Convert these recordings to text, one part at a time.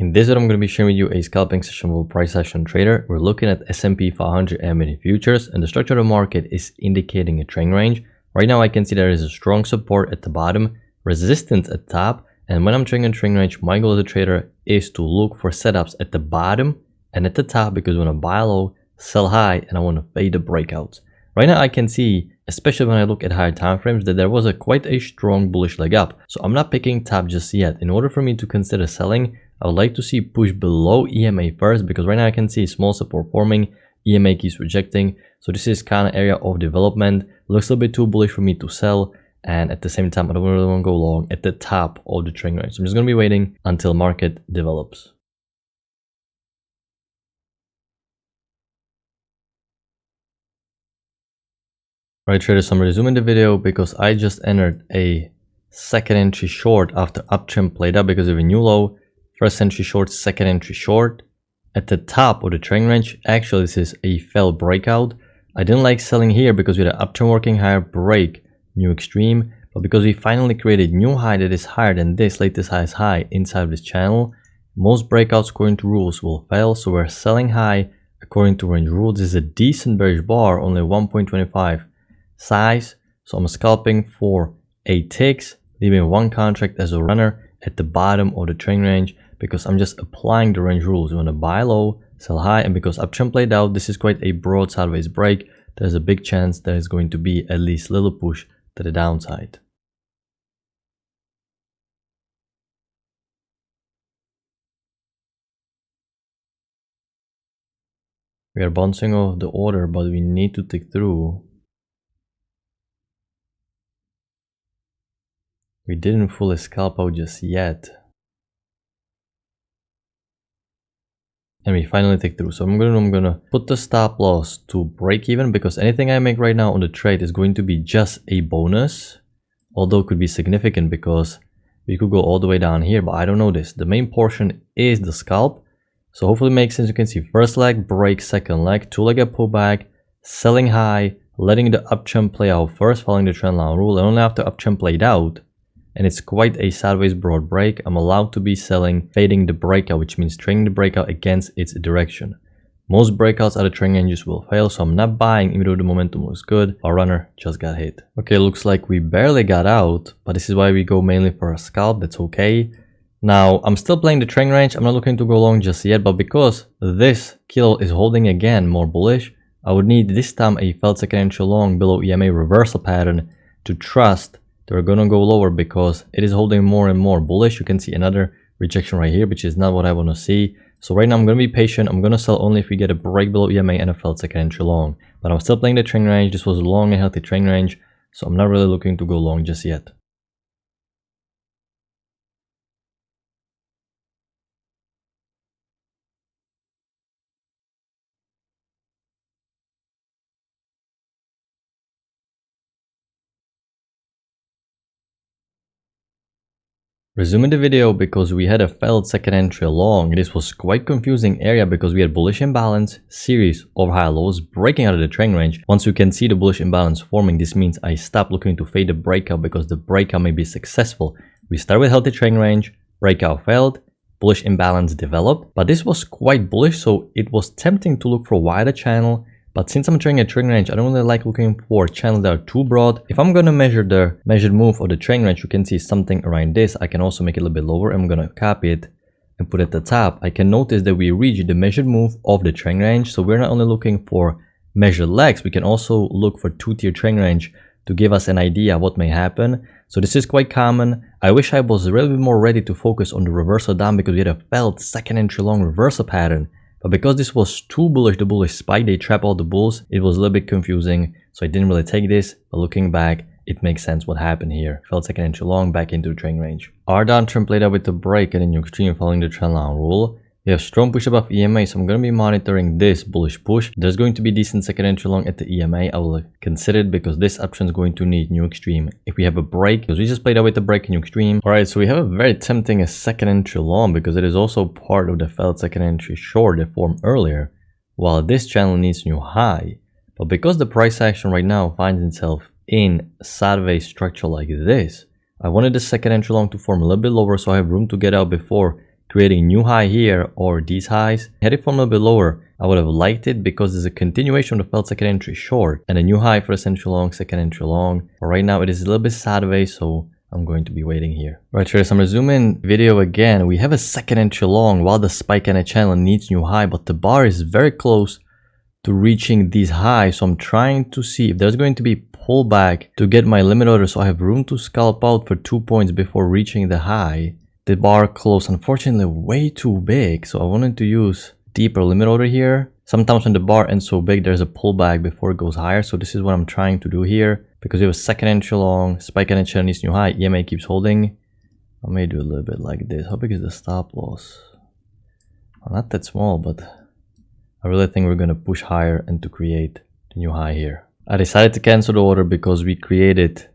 In this video, I'm going to be sharing with you a scalping session with price action trader. We're looking at S&P 500 mini futures, and the structure of the market is indicating a trend range. Right now, I can see there is a strong support at the bottom, resistance at top, and when I'm trading a trend range, my goal as a trader is to look for setups at the bottom and at the top, because I want to buy low, sell high, and I want to fade the breakouts. Right now, I can see, especially when I look at higher time frames, that there was quite a strong bullish leg up. So I'm not picking top just yet. In order for me to consider selling, I would like to see push below EMA first, because right now I can see small support forming, EMA keeps rejecting. So this is kind of area of development. Looks a little bit too bullish for me to sell, and at the same time I don't really want to go long at the top of the trend range. So I'm just going to be waiting until market develops. Alright traders, so I'm resuming the video because I just entered a second entry short after uptrend played up because of a new low. First entry short, second entry short at the top of the trend range. Actually, this is a failed breakout. I didn't like selling here because we had an uptrend working higher, break, new extreme. But because we finally created new high that is higher than this latest highest high inside of this channel, most breakouts according to rules will fail. So we're selling high according to range rules. This is a decent bearish bar, only 1.25 size. So I'm scalping for 8 ticks, leaving one contract as a runner at the bottom of the trend range, because I'm just applying the range rules. You want to buy low, sell high, and because uptrend played out, this is quite a broad sideways break. There's a big chance there is going to be at least a little push to the downside. We are bouncing off the order, but we need to tick through. We didn't fully scalp out just yet. And we finally tick through. So I'm gonna put the stop loss to break even, because anything I make right now on the trade is going to be just a bonus. Although it could be significant because we could go all the way down here, but I don't know this. The main portion is the scalp. So hopefully it makes sense. You can see first leg break, second leg, two-legged pullback, selling high, letting the uptrend play out first, following the trend line rule, and only after uptrend played out, and it's quite a sideways broad break, I'm allowed to be selling, fading the breakout, which means trading the breakout against its direction. Most breakouts out of trend ranges will fail, so I'm not buying even though the momentum looks good. Our runner just got hit. Okay, looks like we barely got out, but this is why we go mainly for a scalp. That's okay. Now, I'm still playing the trend range. I'm not looking to go long just yet, but because this kilo is holding again more bullish, I would need this time a failed second entry long below EMA reversal pattern to trust they're gonna go lower, because it is holding more and more bullish. You can see another rejection right here, which is not what I want to see. So right now I'm gonna be patient. I'm gonna sell only if we get a break below EMA and a failed second entry long. But I'm still playing the trend range. This was a long and healthy trend range, so I'm not really looking to go long just yet. Resuming the video because we had a failed second entry long. This was quite confusing area because we had bullish imbalance, series of high lows breaking out of the trend range. Once you can see the bullish imbalance forming, this means I stop looking to fade the breakout because the breakout may be successful. We start with healthy trend range, breakout failed, bullish imbalance developed, but this was quite bullish, so it was tempting to look for a wider channel. But since I'm trading a trend range, I don't really like looking for channels that are too broad. If I'm going to measure the measured move of the trend range, you can see something around this. I can also make it a little bit lower. I'm going to copy it and put it at the top. I can notice that we reach the measured move of the trend range. So we're not only looking for measured legs, we can also look for two-tier trend range to give us an idea what may happen. So this is quite common. I wish I was a little bit more ready to focus on the reversal down, because we had a failed second entry long reversal pattern. But because this was too bullish, the bullish spike, they trap all the bulls, it was a little bit confusing. So I didn't really take this, but looking back, it makes sense what happened here. Felt second entry long back into the trend range. Our downtrend played out with the break and a new extreme following the trend line rule. We have strong push above EMA, so I'm going to be monitoring this bullish push. There's going to be decent second entry long at the EMA. I will consider it because this uptrend is going to need new extreme. If we have a break, because we just played out with the break and new extreme. Alright, so we have a very tempting second entry long because it is also part of the failed second entry short that formed earlier, while this channel needs new high. But because the price action right now finds itself in sideways structure like this, I wanted the second entry long to form a little bit lower so I have room to get out before creating new high here or these highs. Had it from a little bit lower, I would have liked it because there's a continuation of the failed second entry short and a new high for a central long, second entry long. But right now it is a little bit sideways, so I'm going to be waiting here. Right, traders, I'm resuming video again. We have a second entry long while the spike and a channel needs new high, but the bar is very close to reaching these highs. So I'm trying to see if there's going to be pullback to get my limit order so I have room to scalp out for 2 points before reaching the high. The bar closed unfortunately way too big, so I wanted to use deeper limit order here. Sometimes when the bar ends so big, there's a pullback before it goes higher. So this is what I'm trying to do here because we have a second entry long, spike and a channel needs new high, EMA keeps holding. I may do a little bit like this. How big is the stop loss? Well, not that small, but I really think we're going to push higher and to create the new high here. I decided to cancel the order because we created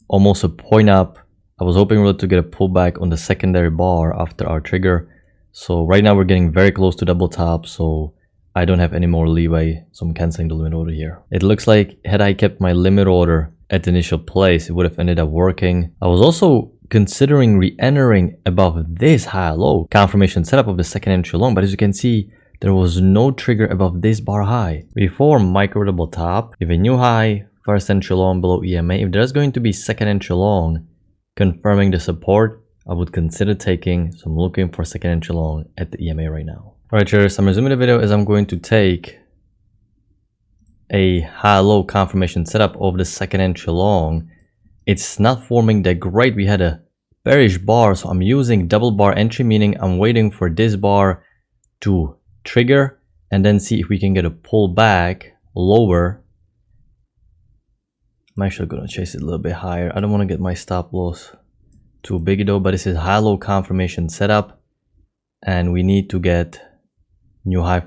almost a point up. I was hoping really to get a pullback on the secondary bar after our trigger. So right now we're getting very close to double top, so I don't have any more leeway, so I'm canceling the limit order here. It looks like had I kept my limit order at the initial place, it would have ended up working. I was also considering re-entering above this high low confirmation setup of the second entry long, but as you can see, there was no trigger above this bar high. We form micro double top, if a new high, first entry long below EMA. If there's going to be second entry long confirming the support, I would consider taking. So I'm looking for second entry long at the EMA right now. Alright, traders, I'm resuming the video as I'm going to take a high low confirmation setup of the second entry long. It's not forming that great. We had a bearish bar, so I'm using double bar entry, meaning I'm waiting for this bar to trigger and then see if we can get a pull back lower. I'm actually going to chase it a little bit higher. I don't want to get my stop loss too big though, but this is high low confirmation setup and we need to get new high.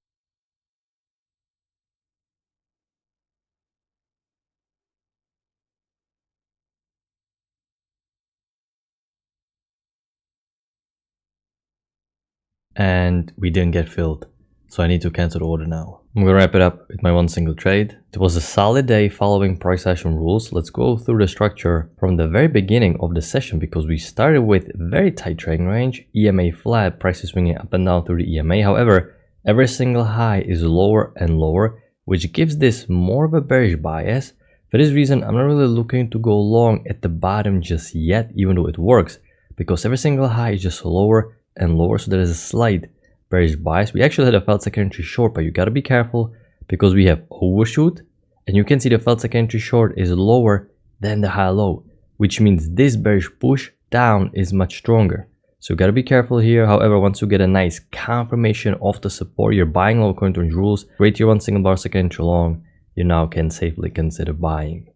And we didn't get filled, so I need to cancel the order now. I'm gonna wrap it up with my one single trade. It was a solid day following price action rules. Let's go through the structure from the very beginning of the session because we started with very tight trading range, EMA flat, prices swinging up and down through the EMA. However, every single high is lower and lower, which gives this more of a bearish bias. For this reason, I'm not really looking to go long at the bottom just yet, even though it works, because every single high is just lower and lower, so there is a slight bearish bias. We actually had a failed second entry short, but you got to be careful because we have overshoot and you can see the failed second entry short is lower than the high low, which means this bearish push down is much stronger. So you got to be careful here. However, once you get a nice confirmation of the support, you're buying low according to rules, create your one single bar second entry long, you now can safely consider buying.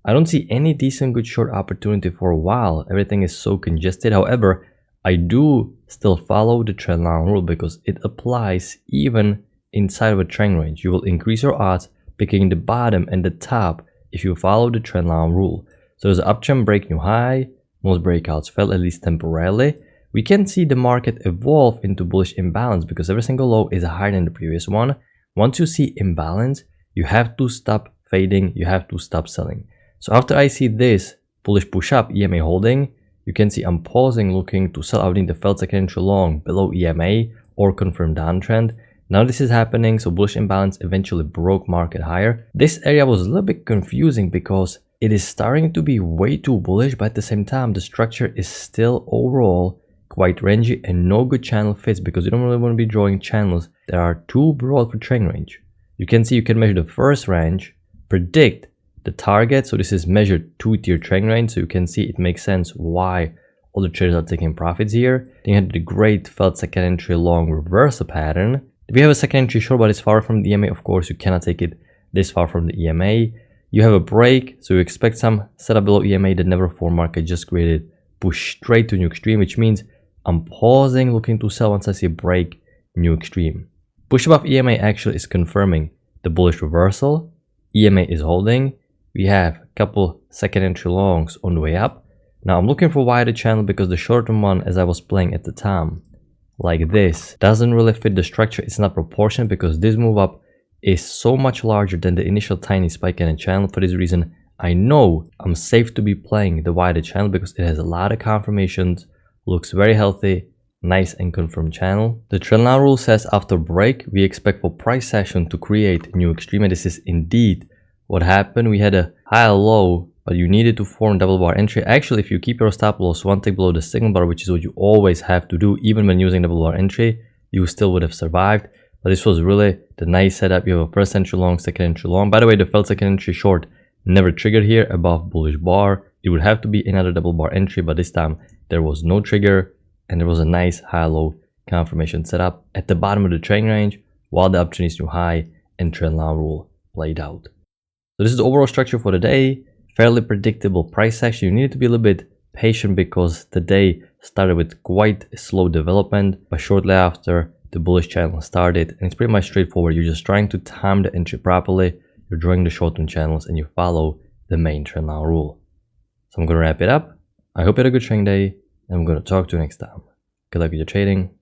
I don't see any decent good short opportunity for a while. Everything is so congested. However, I do still follow the trend line rule because it applies even inside of a trend range. You will increase your odds picking the bottom and the top if you follow the trend line rule. So there's an uptrend break new high. Most breakouts fell, at least temporarily. We can see the market evolve into bullish imbalance because every single low is higher than the previous one. Once you see imbalance, you have to stop fading. You have to stop selling. So after I see this bullish push up, EMA holding, you can see I'm pausing looking to sell out in the failed second entry long below EMA or confirm downtrend. Now this is happening, so bullish imbalance eventually broke market higher. This area was a little bit confusing because it is starting to be way too bullish, but at the same time the structure is still overall quite rangy and no good channel fits because you don't really want to be drawing channels that are too broad for trend range. You can see you can measure the first range, predict the target, so this is measured 2-tier trend range, so you can see it makes sense why all the traders are taking profits here. Then you had the great failed second entry long reversal pattern. If you have a second entry short but it's far from the EMA, of course you cannot take it this far from the EMA. You have a break, so you expect some setup below EMA that never formed, market just created, push straight to new extreme, which means I'm pausing looking to sell once I see a break new extreme. Push above EMA actually is confirming the bullish reversal. EMA is holding. We have a couple second entry longs on the way up. Now I'm looking for wider channel because the short-term one, as I was playing at the time, like this, doesn't really fit the structure. It's not proportionate because this move up is so much larger than the initial tiny spike in a channel. For this reason, I know I'm safe to be playing the wider channel because it has a lot of confirmations, looks very healthy, Nice and confirmed channel. The trend line rule says after break, we expect for price action to create new extreme, and this is indeed what happened. We had a high low, but you needed to form double bar entry. Actually, if you keep your stop loss one tick below the signal bar, which is what you always have to do, even when using double bar entry, you still would have survived. But this was really the nice setup. You have a first entry long, second entry long. By the way, the failed second entry short never triggered here above bullish bar. It would have to be another double bar entry, but this time there was no trigger, and there was a nice high-low confirmation setup at the bottom of the trend range while the opportunities new high and trend line rule played out. So this is the overall structure for the day. Fairly predictable price action. You needed to be a little bit patient because the day started with quite a slow development, but shortly after the bullish channel started, and it's pretty much straightforward. You're just trying to time the entry properly. You're drawing the short-term channels and you follow the main trend line rule. So I'm going to wrap it up. I hope you had a good trading day, and I'm going to talk to you next time. Good luck with your trading.